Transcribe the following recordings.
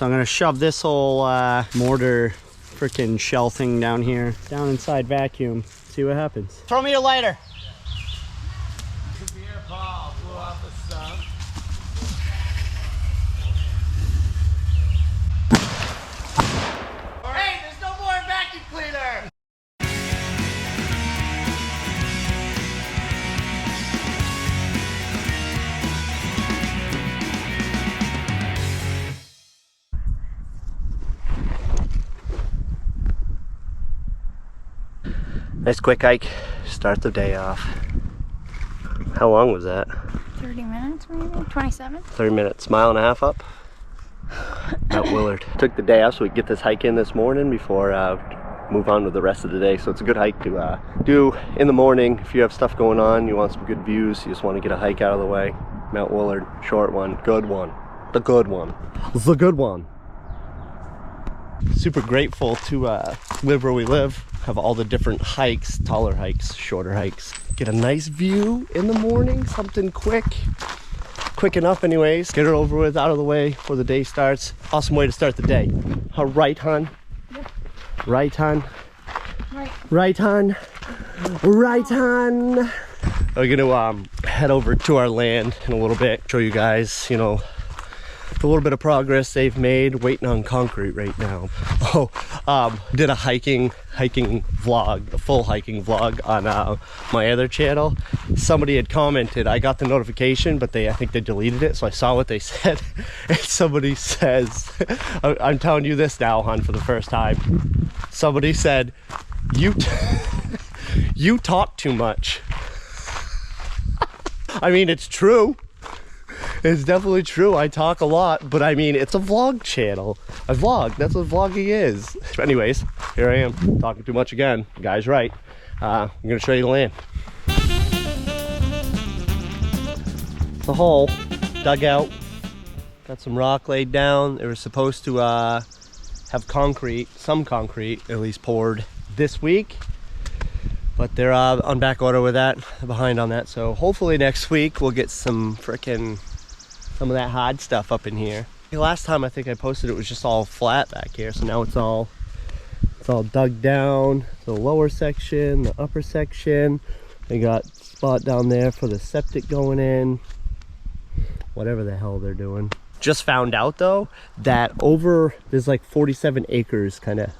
So I'm gonna shove this whole mortar freaking shell thing down here, down inside vacuum, see what happens. Throw me a lighter. Hey, there's no more vacuum cleaner. Nice quick hike, start the day off. How long was that? 30 minutes maybe, 27. 30 minutes, mile and a half up. Mount Willard. Took the day off so we could get this hike in this morning before move on with the rest of the day. So it's a good hike to do in the morning if you have stuff going on, you want some good views, you just want to get a hike out of the way. Mount Willard, short one, good one. The good one. The good one. Super grateful to live where we live. Have all the different hikes, taller hikes, shorter hikes. Get a nice view in the morning, something quick enough anyways. Get it over with, out of the way before the day starts. Awesome way to start the day. Right, hon? Yep. Right, hon? Right. Right, hon? Right, hon? We're gonna head over to our land in a little bit, show you guys, you know, a little bit of progress they've made. Waiting on concrete right now. Did a hiking vlog, a full hiking vlog on my other channel. Somebody had commented, I got the notification, but I think they deleted it, so I saw what they said. And somebody says, I'm telling you this now, hon, for the first time. Somebody said, you talk too much. I mean, it's true. It's definitely true. I talk a lot, but I mean, it's a vlog channel. I vlog. That's what vlogging is. Anyways, here I am talking too much again. The guy's right. I'm gonna show you the land. The hole dug out. Got some rock laid down. They were supposed to have concrete, some concrete at least, poured this week, but they're on back order with that. They're behind on that. So hopefully next week we'll get some of that hard stuff up in here. The last time I think I posted it was just all flat back here, so now it's all dug down. The lower section, the upper section. They got a spot down there for the septic going in. Whatever the hell they're doing. Just found out though that there's like 47 acres kind of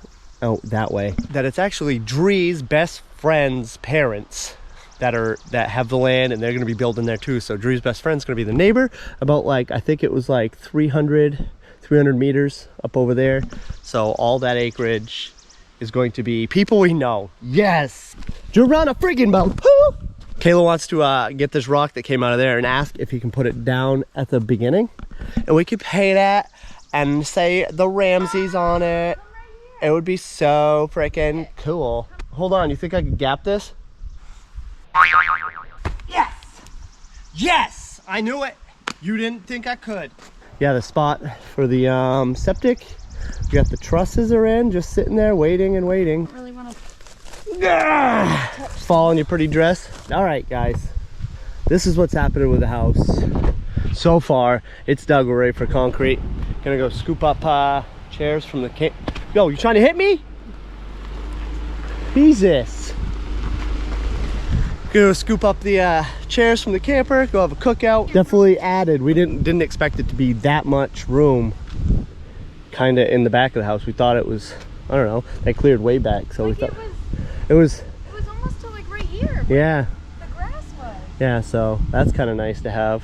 out that way. That it's actually Dree's best friend's parents that have the land, and they're going to be building there too. So Drew's best friend's going to be the neighbor, about like, I think it was like 300 meters up over there. So all that acreage is going to be people we know. Yes, Drew run a friggin' mouth. Kayla wants to get this rock that came out of there and ask if he can put it down at the beginning, and we could paint it and say the Ramses on it. It would be so freaking cool. Hold on, you think I could gap this? Yes! Yes! I knew it! You didn't think I could. Yeah, the spot for the septic. You got the trusses are in, just sitting there waiting and waiting. I really want to fall on your pretty dress. All right, guys. This is what's happening with the house. So far, it's dug. We're ready for concrete. Gonna go scoop up chairs from the camp. Yo, you trying to hit me? Jesus. Gonna scoop up the chairs from the camper, go have a cookout. Definitely added. We didn't expect it to be that much room kind of in the back of the house. We thought it was, I don't know, they cleared way back, so like we thought it was almost to like right here. Yeah. The grass was. Yeah, so that's kind of nice to have.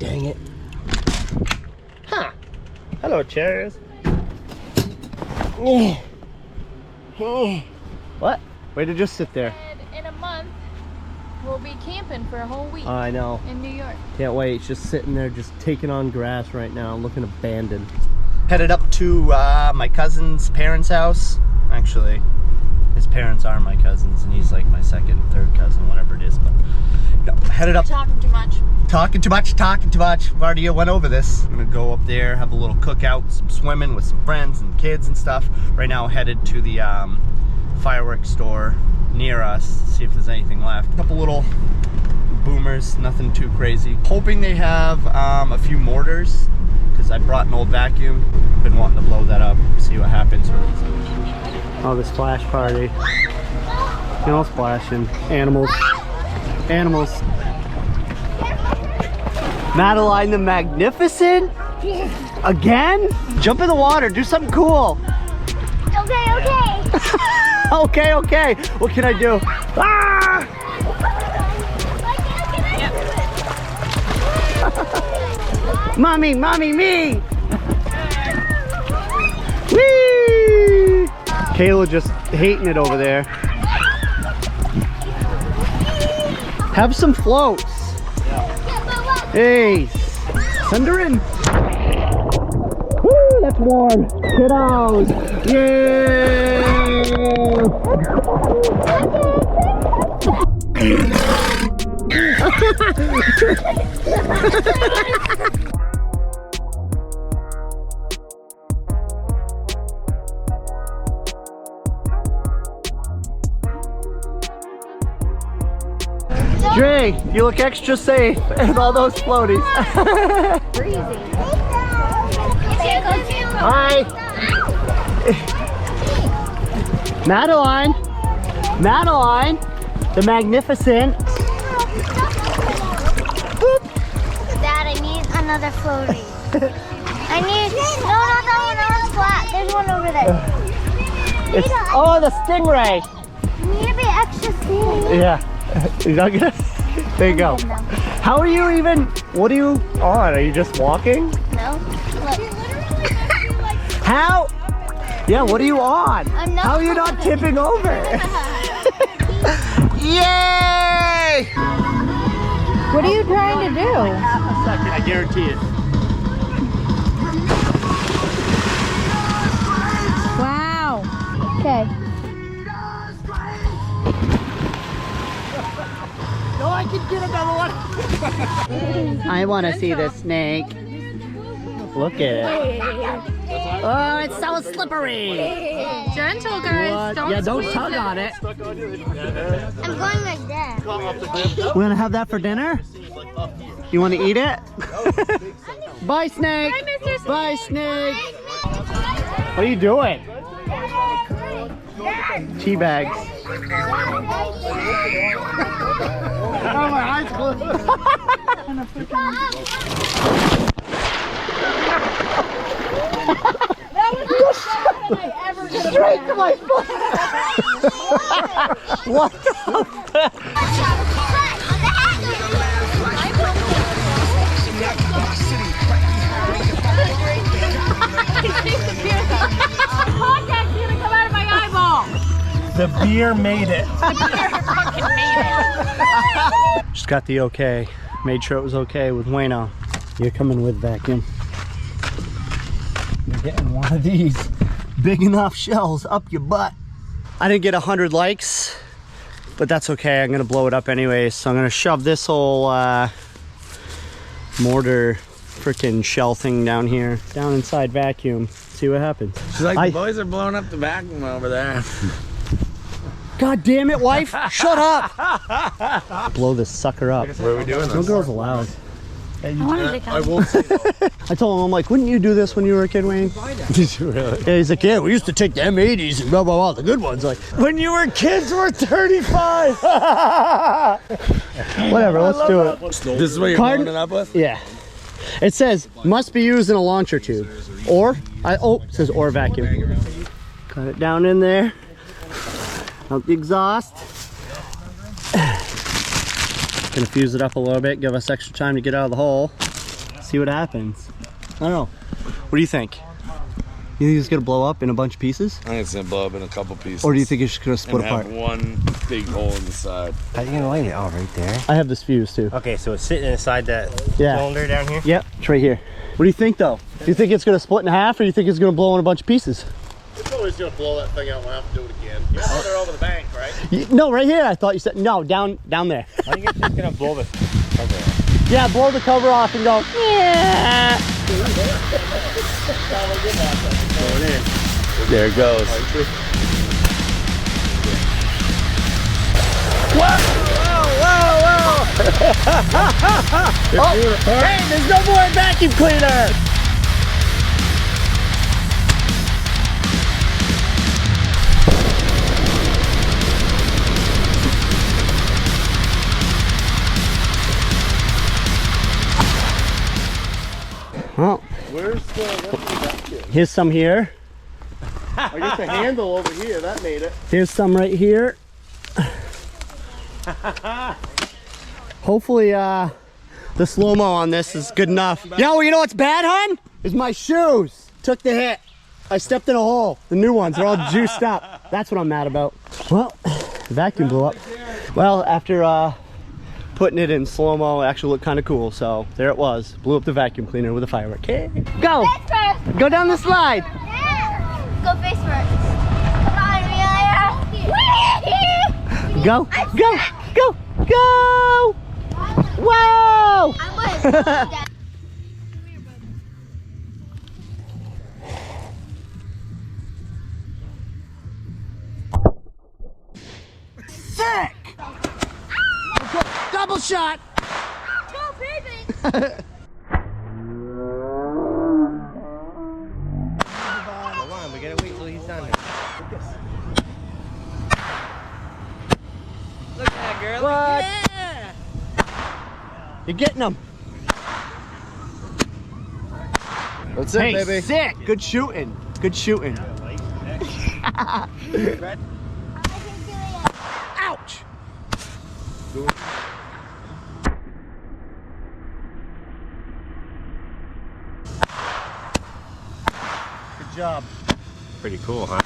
Dang it. Huh. Hello, chairs. What? Way to just sit there. And in a month, we'll be camping for a whole week. I know. In New York. Can't wait. It's just sitting there, just taking on grass right now, looking abandoned. Headed up to my cousin's parents' house. Actually, his parents are my cousins, and he's like my second, third cousin, whatever it is. But no, headed up. Talking too much. Talking too much. Talking too much. I've already went over this. I'm gonna go up there, have a little cookout, some swimming with some friends and kids and stuff. Right now, headed to the fireworks store near us, see if there's anything left. A couple little boomers, nothing too crazy. Hoping they have a few mortars, because I brought an old vacuum. Been wanting to blow that up, see what happens. Oh, the splash party. You know, splashing. Animals. Animals. Madeline the Magnificent? Again? Jump in the water, do something cool. Okay, okay. Okay, okay. What can I do? Ah! Mommy, mommy, me! Whee! Kayla just hating it over there. Have some floats. Hey, send her in. Woo, that's warm. Kiddos. Yay! Dre, you look extra safe with all those floaties. Hi. Madeline. Madeline, the Magnificent. Boop. Dad, I need another floaty. I need, no, that one's flat. There's one over there. It's, oh, the stingray. You need to be extra skinny. Yeah. You're not gonna, there you go. How are you even, what are you on? Are you just walking? No. Look. How? Yeah, what are you on? I'm not. How are you not tipping over? Yay! What are you trying to do? Half a second, I guarantee it. Wow. Okay. No, I can get another one. I want to see the snake. Look at it. Oh, it's so slippery. Gentle, guys. What? Yeah, don't tug on it. I'm going like that. We're gonna have that for dinner? You want to eat it? Bye, snake. Bye, Mr. Snake. Bye, snake. What are you doing? Tea bags. Oh, my eyes closed. Straight to my foot. What the fuck? Contact's gonna come out of my eyeball. The beer made it. The beer fucking made it. Just got the okay. Made sure it was okay with Wayno. You're coming with vacuum. You're getting one of these big enough shells up your butt. I didn't get 100 likes, but that's okay. I'm gonna blow it up anyways. So I'm gonna shove this whole mortar freaking shell thing down here, down inside vacuum. See what happens. She's like, the boys are blowing up the vacuum over there. God damn it, wife! Shut up! Blow this sucker up. Where are we doing No this? girls allowed. I won't say no. I told him, I'm like, wouldn't you do this when you were a kid, Wayne? Did you really? Yeah, he's like, yeah, we used to take the M80s and blah, blah, blah, the good ones. Like, when you were kids, we're 35. Whatever, let's do it. This is what you're blowing it up with? Yeah. It says, must be used in a launcher tube. Or, oh, it says or vacuum. Cut it down in there. Out the exhaust. Gonna fuse it up a little bit, give us extra time to get out of the hole. See what happens. I don't know. What do you think? You think it's gonna blow up in a bunch of pieces? I think it's gonna blow up in a couple pieces. Or do you think it's just gonna split and apart? have one big hole in the side. How are you gonna light it? Oh, right there. I have this fuse too. Okay, so it's sitting inside that cylinder down here? Yep, it's right here. What do you think though? Do you think it's gonna split in half or do you think it's gonna blow in a bunch of pieces? It's always gonna blow that thing out. We'll have to do it again. You're out there over the bank, right? No, right here. I thought you said no, down there. I think it's just gonna blow the cover off. Yeah, blow the cover off and go, yeah. There it goes. Whoa, whoa, whoa, whoa. Hey, there's no more vacuum cleaner. Well, Where's the here's some here. I guess the handle over here, that made it. Here's some right here. Hopefully, the slow-mo on this is good enough. Yo, you know what's bad, hon? Is my shoes. Took the hit. I stepped in a hole. The new ones are all juiced up. That's what I'm mad about. Well, the vacuum blew up. Well, after putting it in slow-mo, it actually looked kind of cool. So there it was. Blew up the vacuum cleaner with a firework. Hey, go! Face first. Go down the slide. Go face first. Come on, Amelia. Go, go, go, go! Whoa! I'm gonna slow down. Sick! Double shot! Go, baby. Hold on, we gotta wait till he's done. Look at that girl. What? Yeah. You're getting them. That's it, Hey, baby. sick! Good shooting. Good shooting. Ouch! Good job. Pretty cool, huh?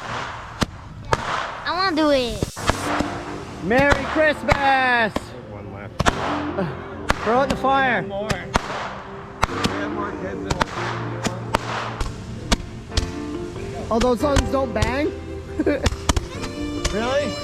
I want to do it. Merry Christmas! One left. Throw it in the fire. More. Oh, those ones don't bang? Really?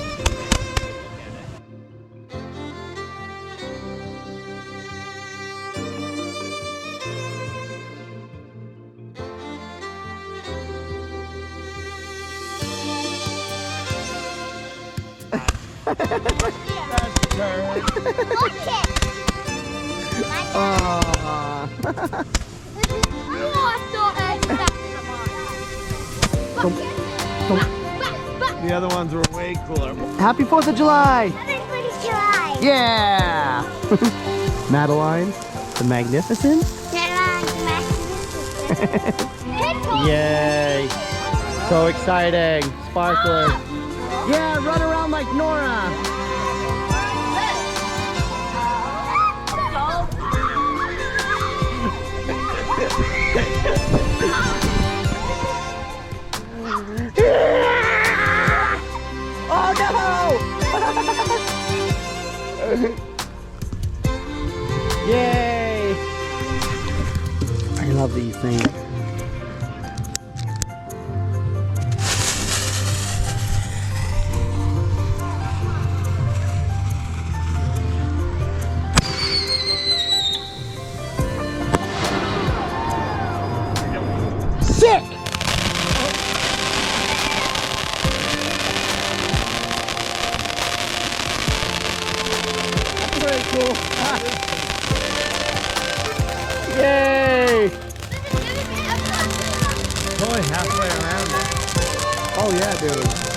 The other ones were way cooler. Happy 4th of July! July. Yeah! Madeline, the Magnificent. Yay! So exciting! Sparkler. Yeah, run around like Nora. Oh no! Yay! I love these things. Sick! Very cool. Yay! Only halfway around it. Oh yeah, dude.